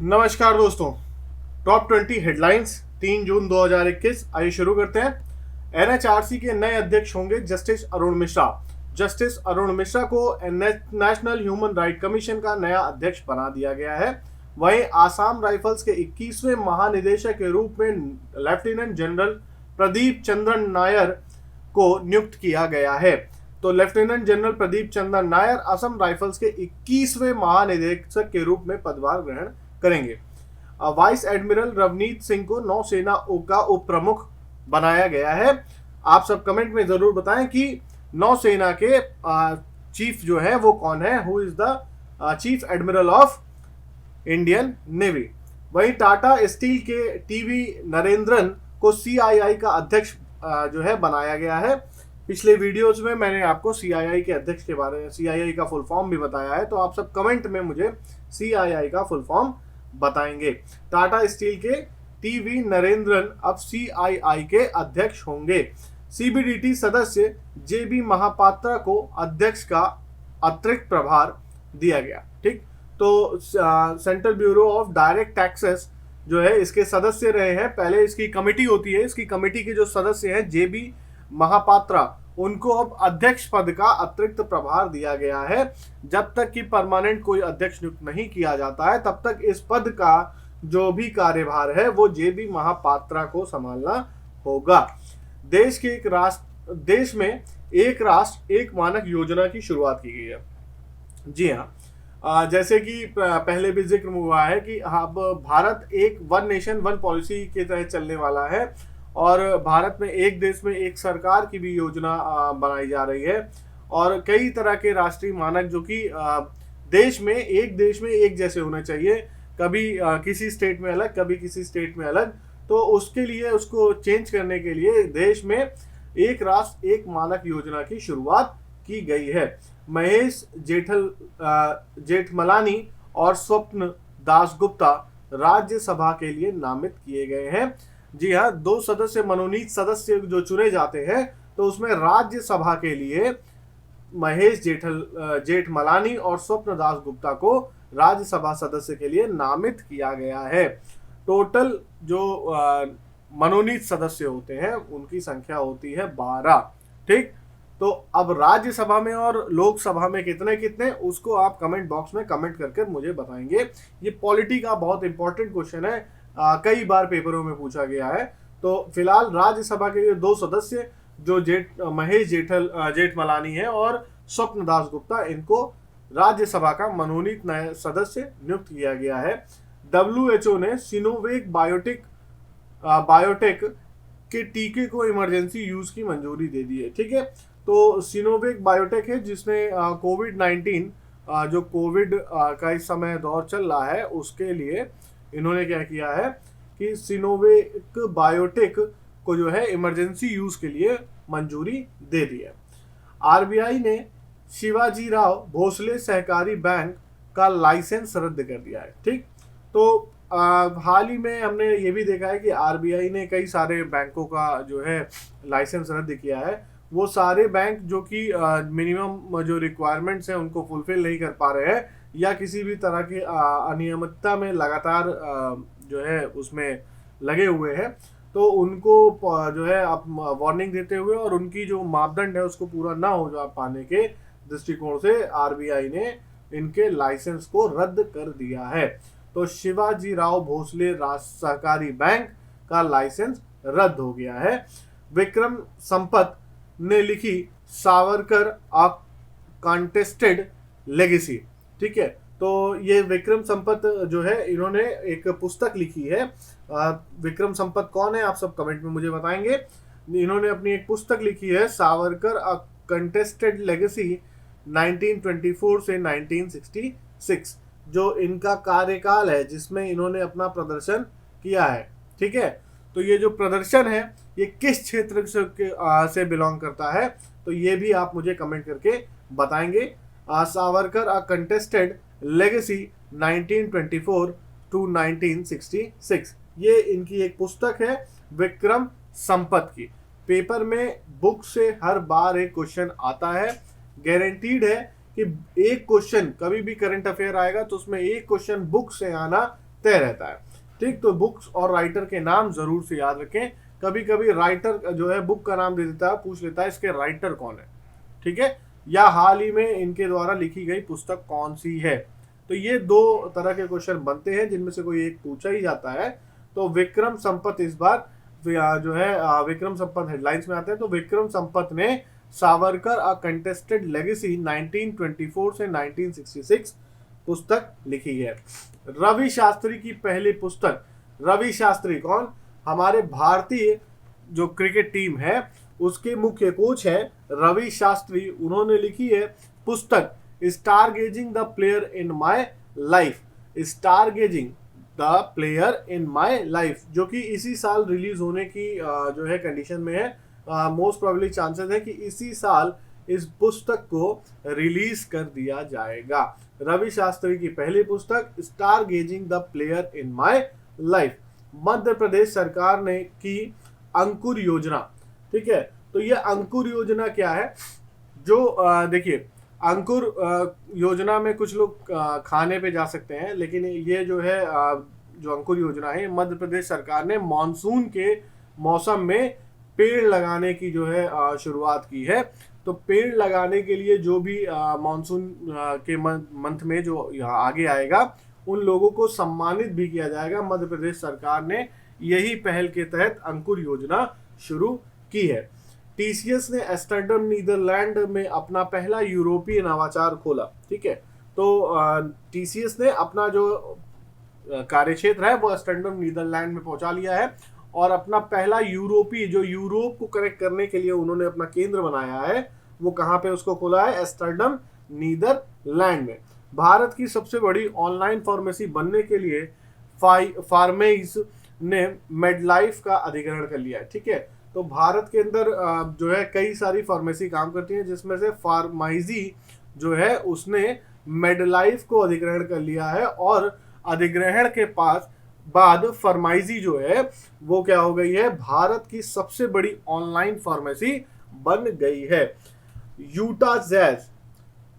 नमस्कार दोस्तों। Top 20 headlines 3 जून 2021। आइए शुरू करते हैं। एनएचआरसी के नए अध्यक्ष होंगे जस्टिस अरुण मिश्रा। जस्टिस अरुण मिश्रा को नेशनल ह्यूमन राइट कमीशन का नया अध्यक्ष बना दिया गया है। वहीं आसाम राइफल्स के 21वें महानिदेशक के रूप में लेफ्टिनेंट जनरल प्रदीप चंद्रन नायर को नियुक्त किया गया है। तो lieutenant general Pradeep Chandran Nair Assam rifles के 21वें महानिदेशक के रूप में पदभार ग्रहण करेंगे। वाइस एडमिरल रवनीत सिंह को नौसेना का उप प्रमुख बनाया गया है। आप सब कमेंट में जरूर बताएं कि नौसेना के चीफ जो है वो कौन है, who is the chief admiral of Indian navy. वहीं टाटा स्टील के टीवी नरेंद्रन को सीआईआई का अध्यक्ष जो है बनाया गया है। पिछले वीडियोज में मैंने आपको सीआईआई के अध्यक्ष के बारे में सीआईआई का फुल फॉर्म भी बताया है, तो आप सब कमेंट में मुझे सीआईआई का फुल फॉर्म बताएंगे। टाटा स्टील के टीवी नरेंद्रन अब सीआईआई के अध्यक्ष होंगे। सीबीडीटी सदस्य जेबी महापात्रा को अध्यक्ष का अतिरिक्त प्रभार दिया गया। ठीक, तो central bureau of direct taxes जो है इसके सदस्य रहे हैं। पहले इसकी कमेटी होती है, इसकी कमेटी के जो सदस्य हैं जेबी महापात्रा, उनको अब अध्यक्ष पद का अतिरिक्त प्रभार दिया गया है। जब तक कि परमानेंट कोई अध्यक्ष नियुक्त नहीं किया जाता है तब तक इस पद का जो भी कार्यभार है वो जेबी महापात्रा को संभालना होगा। देश में एक राष्ट्र एक मानक योजना की शुरुआत की गई है। जी हाँ, जैसे कि पहले भी जिक्र हुआ है कि अब भारत एक वन नेशन वन पॉलिसी के तहत चलने वाला है और भारत में एक देश में एक सरकार की भी योजना बनाई जा रही है और कई तरह के राष्ट्रीय मानक जो कि देश में एक जैसे होने चाहिए, कभी किसी स्टेट में अलग, कभी किसी स्टेट में अलग। तो उसके लिए उसको चेंज करने के लिए देश में एक राष्ट्र एक मानक योजना की शुरुआत की गई है। महेश जेठमलानी और स्वप्न दासगुप्ता राज्यसभा के लिए नामित किए गए हैं। जी हाँ, 2 सदस्य मनोनीत सदस्य जो चुने जाते हैं तो उसमें राज्यसभा के लिए महेश जेठमलानी और स्वप्न दासगुप्ता को राज्यसभा सदस्य के लिए नामित किया गया है। टोटल जो मनोनीत सदस्य होते हैं उनकी संख्या होती है 12। ठीक, तो अब राज्यसभा में और लोकसभा में कितने कितने, उसको आप कमेंट बॉक्स में कमेंट करके मुझे बताएंगे। ये पॉलिटी का बहुत इंपॉर्टेंट क्वेश्चन है, कई बार पेपरों में पूछा गया है। तो फिलहाल राज्यसभा के लिए 2 सदस्य जो महेश जेठमलानी है और स्वप्न दासगुप्ता, इनको राज्यसभा का मनोनीत नया सदस्य नियुक्त किया गया है। WHO ने सिनोवेक बायोटेक के टीके को इमरजेंसी यूज की मंजूरी दे दी है। ठीक है, तो सिनोवेक बायोटेक है जिसने कोविड-19 जो कोविड का इस समय दौर चल रहा है उसके लिए इन्होंने क्या किया है कि सिनोवेक बायोटेक को जो है इमरजेंसी यूज के लिए मंजूरी दे दी है। आरबीआई ने शिवाजीराव भोसले सहकारी बैंक का लाइसेंस रद्द कर दिया है। ठीक, तो हाल ही में हमने ये भी देखा है कि आरबीआई ने कई सारे बैंकों का जो है लाइसेंस रद्द किया है। वो सारे बैंक जो कि मिनिमम जो रिक्वायरमेंट्स हैं उनको फुलफिल नहीं कर पा रहे हैं या किसी भी तरह की अनियमितता में लगातार जो है उसमें लगे हुए हैं, तो उनको जो है आप वार्निंग देते हुए और उनकी जो मापदंड है उसको पूरा ना हो जा पाने के दृष्टिकोण से आरबीआई ने इनके लाइसेंस को रद्द कर दिया है। तो शिवाजीराव भोसले सहकारी बैंक का लाइसेंस रद्द हो गया है। विक्रम संपत ने लिखी सावरकर अ कॉन्टेस्टेड लेगेसी। ठीक है, तो ये विक्रम संपत जो है इन्होंने एक पुस्तक लिखी है। विक्रम संपत कौन है आप सब कमेंट में मुझे बताएंगे। इन्होंने अपनी एक पुस्तक लिखी है सावरकर अ कंटेस्टेड लेगेसी 1924 से 1966, जो इनका कार्यकाल है जिसमें इन्होंने अपना प्रदर्शन किया है। ठीक है, तो ये जो प्रदर्शन है ये किस क्षेत्र से बिलोंग करता है, तो ये भी आप मुझे कमेंट करके बताएंगे। सावरकर अ कंटेस्टेड लेगेसी 1924 टू 1966, ये इनकी एक पुस्तक है विक्रम संपत की। पेपर में बुक से हर बार एक क्वेश्चन आता है, गारंटीड है कि एक क्वेश्चन कभी भी करंट अफेयर आएगा तो उसमें एक क्वेश्चन बुक से आना तय रहता है। ठीक, तो बुक्स और राइटर के नाम जरूर से याद रखें। कभी कभी राइटर जो है बुक का नाम दे देता है, पूछ लेता है इसके राइटर कौन है, ठीक है, या हाल ही में इनके द्वारा लिखी गई पुस्तक कौन सी है। तो ये दो तरह के क्वेश्चन बनते हैं जिनमें से कोई एक पूछा ही जाता है। तो विक्रम संपत इस बार जो है विक्रम संपत हेडलाइंस में आते हैं। तो विक्रम संपत ने सावरकर अ कंटेस्टेड लेगेसी 1924 से 1966 पुस्तक लिखी है। रवि शास्त्री की पहली पुस्तक, रवि शास्त्री कौन, हमारे भारतीय जो क्रिकेट टीम है उसके मुख्य कोच है रवि शास्त्री। उन्होंने लिखी है पुस्तक star gazing the player in my life, star gazing the player in my life, जो कि इसी साल रिलीज होने की जो है कंडीशन में है। मोस्ट प्रोबेबली चांसेस है कि इसी साल इस पुस्तक को रिलीज कर दिया जाएगा। रवि शास्त्री की पहली पुस्तक star gazing the player in my life. Madhya Pradesh सरकार ने की अंकुर योजना, ठीक है। तो ये अंकुर योजना क्या है, जो देखिए अंकुर योजना में कुछ लोग खाने पे जा सकते हैं, लेकिन ये जो है जो अंकुर योजना है मध्य प्रदेश सरकार ने मानसून के मौसम में पेड़ लगाने की जो है शुरुआत की है। तो पेड़ लगाने के लिए जो भी मानसून के मंथ में जो यहाँ आगे आएगा उन लोगों को सम्मानित भी किया जाएगा। मध्य प्रदेश सरकार ने यही पहल के तहत अंकुर योजना शुरू की है। टीसीएस ने एम्स्टर्डम नीदरलैंड में अपना पहला यूरोपीय नवाचार खोला, ठीक है। तो टीसीएस ने अपना जो कार्यक्षेत्र है वो एम्स्टर्डम नीदरलैंड में पहुंचा लिया है और अपना पहला यूरोपीय, जो यूरोप को कनेक्ट करने के लिए उन्होंने अपना केंद्र बनाया है, वो कहाँ पे उसको खोला है, एम्स्टर्डम नीदरलैंड में। भारत की सबसे बड़ी ऑनलाइन फार्मेसी बनने के लिए फार्मेइज ने मेडलाइफ का अधिग्रहण कर लिया है, ठीक है। तो भारत के अंदर जो है कई सारी फार्मेसी काम करती हैं, जिसमें से फार्माइजी जो है उसने मेडलाइफ को अधिग्रहण कर लिया है और अधिग्रहण के बाद फार्माइजी जो है वो क्या हो गई है, भारत की सबसे बड़ी ऑनलाइन फार्मेसी बन गई है। यूटा जैज,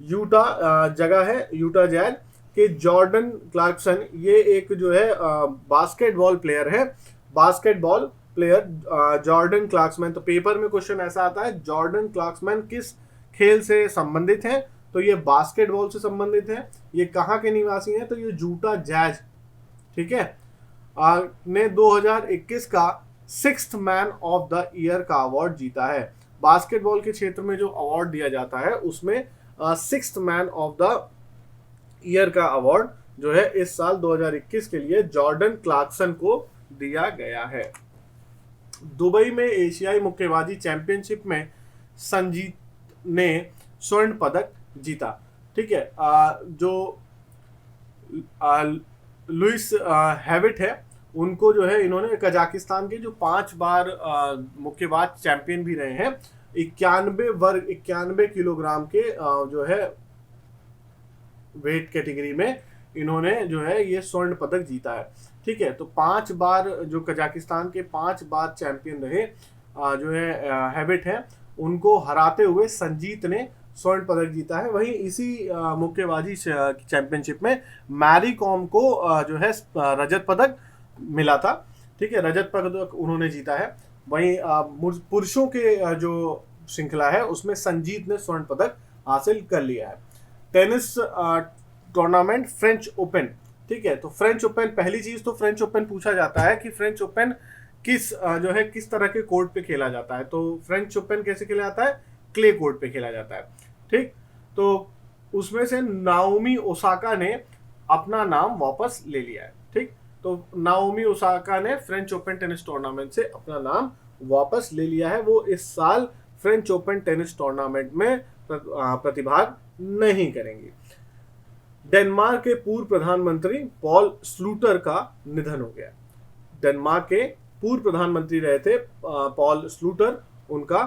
यूटा जगह है, यूटा जैज के जॉर्डन क्लार्कसन, ये एक जो है बास्केटबॉल प्लेयर है, बास्केटबॉल प्लेयर जॉर्डन क्लार्कसमैन। तो पेपर में क्वेश्चन ऐसा आता है जॉर्डन क्लार्कसमैन किस खेल से संबंधित हैं, तो ये बास्केटबॉल से संबंधित है। ये कहाँ के निवासी हैं, तो ये यूटा जैज, ठीक है, ने 2021 का 6th man of the year का अवार्ड जीता है। बास्केटबॉल के क्षेत्र में जो अवार्ड दिया जाता है उसमें 6th man of the year का अवार्ड जो है इस साल 2021 के लिए जॉर्डन क्लार्कसन को दिया गया है। दुबई में एशियाई मुक्केबाजी चैंपियनशिप में संजीत ने स्वर्ण पदक जीता, ठीक है। जो लुइस हैविट है उनको जो है इन्होंने कजाकिस्तान के जो 5 बार मुक्केबाज चैंपियन भी रहे हैं, 91 किलोग्राम के जो है वेट कैटेगरी में इन्होंने जो है ये स्वर्ण पदक जीता है, ठीक है। तो 5 बार जो कजाकिस्तान के 5 बार चैंपियन रहे जो है हैविट है, उनको हराते हुए संजीत ने स्वर्ण पदक जीता है। वहीं इसी मुक्केबाजी चैंपियनशिप में मैरी कॉम को जो है रजत पदक मिला था, ठीक है, रजत पदक उन्होंने जीता है। वहीं पुरुषों के जो श्रृंखला है उसमें संजीत ने स्वर्ण पदक हासिल कर लिया है। टेनिस टूर्नामेंट फ्रेंच ओपन, ठीक है। तो फ्रेंच ओपन, पहली चीज तो फ्रेंच ओपन पूछा जाता है कि फ्रेंच ओपन जो है किस तरह के कोर्ट पे खेला जाता है। तो फ्रेंच ओपन कैसे खेला जाता है, क्ले कोर्ट पे खेला जाता है, ठीक। तो उसमें से नाओमी ओसाका ने अपना नाम वापस ले लिया है, ठीक। तो नाओमी ओसाका ने फ्रेंच ओपन टेनिस टूर्नामेंट से अपना नाम वापस ले लिया है। वो इस साल फ्रेंच ओपन टेनिस टूर्नामेंट में प्रतिभाग नहीं करेंगी। डेनमार्क के पूर्व प्रधानमंत्री पॉल स्लूटर का निधन हो गया। डेनमार्क के पूर्व प्रधानमंत्री रहे थे पॉल स्लूटर, उनका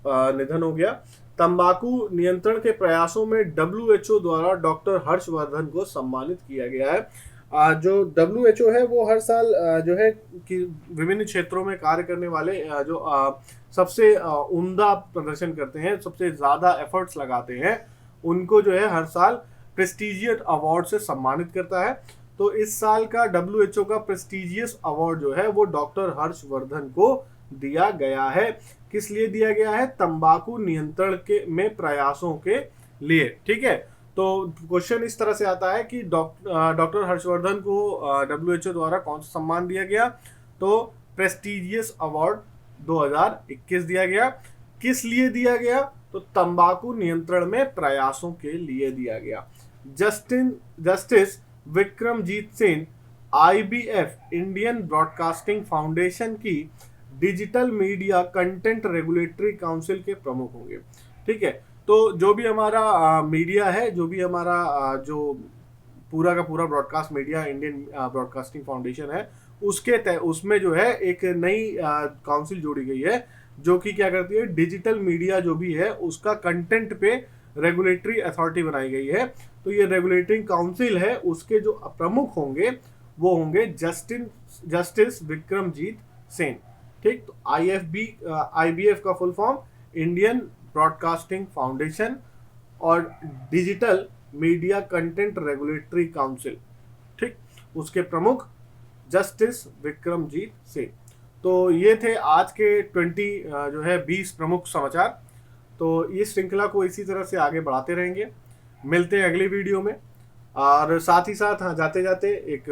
निधन हो गया। तंबाकू नियंत्रण के प्रयासों में WHO द्वारा डॉक्टर हर्षवर्धन को सम्मानित किया गया है। जो WHO है वो हर साल जो है कि विभिन्न क्षेत्रों में कार्य करने वाले जो सबसे उम्दा प्रदर्शन करते हैं, सबसे ज़्यादा एफर्ट्स लगाते हैं, उनको जो है हर साल प्रेस्टीजियस अवार्ड से सम्मानित करता है। तो इस साल का WHO का प्रेस्टिजियस अवार्ड जो है वो डॉक्टर हर्षवर्धन को दिया गया है। किस लिए दिया गया है? तंबाकू नियंत्रण के में प्रयासों के लिए। ठीक है, तो क्वेश्चन इस तरह से आता है कि डॉक्टर हर्षवर्धन को WHO द्वारा कौन सा सम्मान दिया गया? तो प्रेस्टिजियस अवार्ड 2021 दिया गया। किस लिए दिया गया? तो तंबाकू नियंत्रण में प्रयासों के लिए दिया गया। Justice Vikramjit Sen IBF Indian broadcasting foundation की digital media content regulatory council के प्रमुख होंगे। ठीक है, तो जो भी हमारा मीडिया है, जो भी हमारा जो पूरा का पूरा broadcast media Indian broadcasting foundation है, उसमें जो है एक नई काउंसिल जोड़ी गई है जो कि क्या करती है, डिजिटल मीडिया जो भी है उसका कंटेंट पे रेगुलेटरी अथॉरिटी बनाई गई है। तो ये रेगुलेटिंग काउंसिल है, उसके जो प्रमुख होंगे वो होंगे जस्टिस विक्रमजीत सेन। ठीक, तो IBF का full form Indian broadcasting foundation और digital media content regulatory council. ठीक, उसके प्रमुख जस्टिस विक्रमजीत सेन। तो ये थे आज के 20 प्रमुख समाचार। तो इस श्रृंखला को इसी तरह से आगे बढ़ाते रहेंगे। मिलते हैं अगली वीडियो में। और साथ ही साथ जाते जाते एक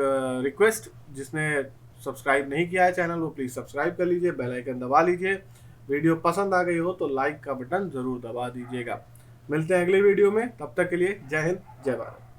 रिक्वेस्ट, जिसने सब्सक्राइब नहीं किया है चैनल वो प्लीज़ सब्सक्राइब कर लीजिए, बेल आइकन दबा लीजिए। वीडियो पसंद आ गई हो तो लाइक का बटन ज़रूर दबा दीजिएगा। मिलते हैं अगली वीडियो में, तब तक के लिए जय हिंद, जय भारत।